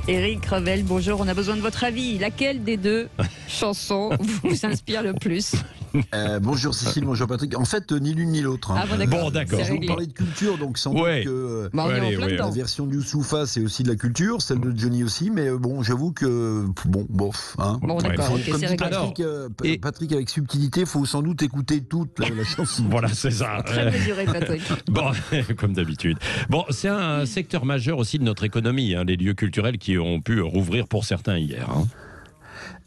Éric Revel, bonjour, on a besoin de votre avis. Laquelle des deux chansons vous inspire le plus? Bonjour Cécile, bonjour Patrick. En fait, ni l'une ni l'autre. Ah bon, d'accord. Bon, d'accord. C'est Je vous réglé. parlais de culture, donc sans doute que Bah, on est en plein la dedans. version de Youssoufa, c'est aussi de la culture, celle de Johnny aussi, mais bon, j'avoue que, bon, bof. Hein. Bon, d'accord, Ouais. ok, Comme c'est dit réglé. Patrick, Patrick, avec subtilité, il faut sans doute écouter toute la chanson. Voilà, c'est ça. Très mesuré, Patrick. Bon, comme d'habitude. Bon, c'est un secteur majeur aussi de notre économie, hein, les lieux culturels qui ont pu rouvrir pour certains hier. Hein.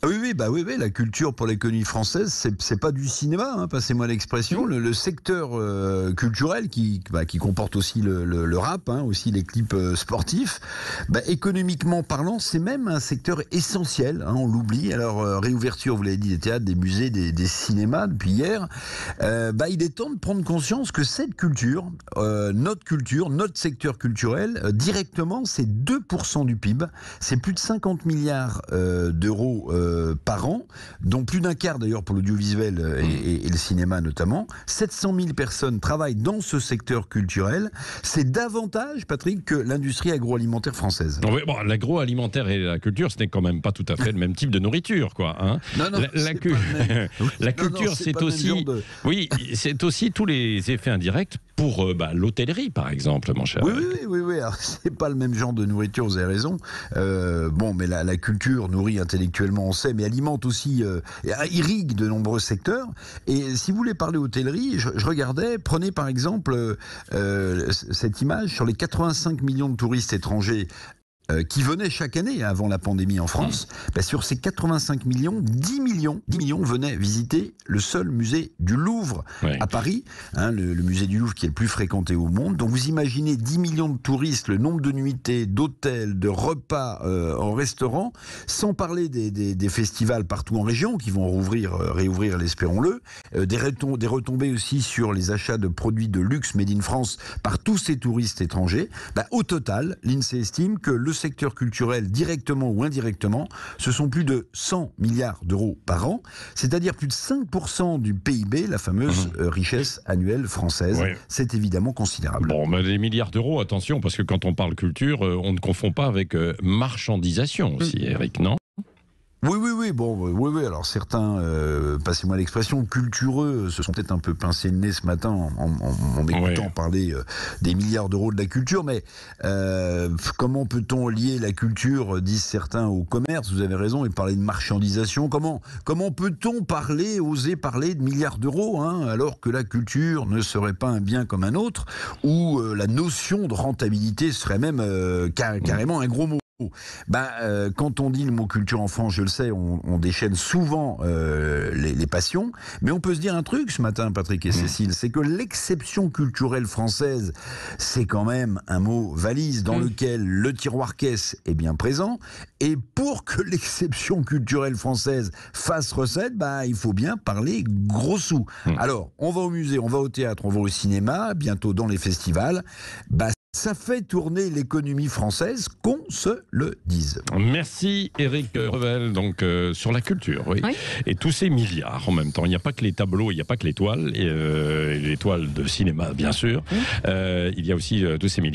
Oui, la culture pour l'économie française, c'est pas du cinéma, hein, passez-moi l'expression. Le secteur culturel qui comporte aussi le rap, hein, aussi les clips sportifs, économiquement parlant, c'est même un secteur essentiel, hein, on l'oublie. Alors, réouverture, vous l'avez dit, des théâtres, des musées, des cinémas depuis hier. Il est temps de prendre conscience que cette culture, notre secteur culturel, directement, c'est 2% du PIB, c'est plus de 50 milliards d'euros par an, dont plus d'un quart d'ailleurs pour l'audiovisuel et le cinéma notamment. 700 000 personnes travaillent dans ce secteur culturel. C'est davantage, Patrick, que l'industrie agroalimentaire française. Oui, bon, l'agroalimentaire et la culture, ce n'est quand même pas tout à fait le même type de nourriture, quoi. Hein. Non, La culture, c'est aussi, oui, c'est aussi tous les effets indirects pour l'hôtellerie, par exemple, mon cher. Oui. Alors, c'est pas le même genre de nourriture, vous avez raison. Mais la culture nourrit intellectuellement, on sait, mais alimente aussi, irrigue de nombreux secteurs. Et si vous voulez parler hôtellerie, je regardais, prenez par exemple cette image sur les 85 millions de touristes étrangers qui venaient chaque année avant la pandémie en France. Sur ces 85 millions, 10 millions venaient visiter le seul musée du Louvre à Paris, hein, le musée du Louvre qui est le plus fréquenté au monde. Donc vous imaginez 10 millions de touristes, le nombre de nuitées, d'hôtels, de repas en restaurant, sans parler des festivals partout en région qui vont réouvrir, l'espérons-le, des retombées aussi sur les achats de produits de luxe made in France par tous ces touristes étrangers. Au total, l'INSEE estime que le secteur culturel, directement ou indirectement, ce sont plus de 100 milliards d'euros par an, c'est-à-dire plus de 5% du PIB, la fameuse richesse annuelle française. Oui. C'est évidemment considérable. Bon, mais les milliards d'euros, attention, parce que quand on parle culture, on ne confond pas avec marchandisation aussi, Eric, non ? Oui. Alors certains, passez-moi l'expression, cultureux, se sont peut-être un peu pincés le nez ce matin en m'écoutant parler des milliards d'euros de la culture. Mais comment peut-on lier la culture, disent certains, au commerce? Vous avez raison, et parler de marchandisation. Comment peut-on oser parler de milliards d'euros, hein, alors que la culture ne serait pas un bien comme un autre, ou la notion de rentabilité serait même carrément un gros mot? Quand on dit le mot culture en France, je le sais, on déchaîne souvent les passions, mais on peut se dire un truc ce matin, Patrick et Cécile, c'est que l'exception culturelle française, c'est quand même un mot valise dans lequel le tiroir caisse est bien présent, et pour que l'exception culturelle française fasse recette, il faut bien parler gros sous. Alors, on va au musée, on va au théâtre, on va au cinéma, bientôt dans les festivals, ça fait tourner l'économie française, qu'on se le dise. Merci Éric Revel, donc sur la culture, oui. Et tous ces milliards en même temps. Il n'y a pas que les tableaux, il n'y a pas que les toiles, et les toiles de cinéma, bien sûr. Il y a aussi tous ces milliards.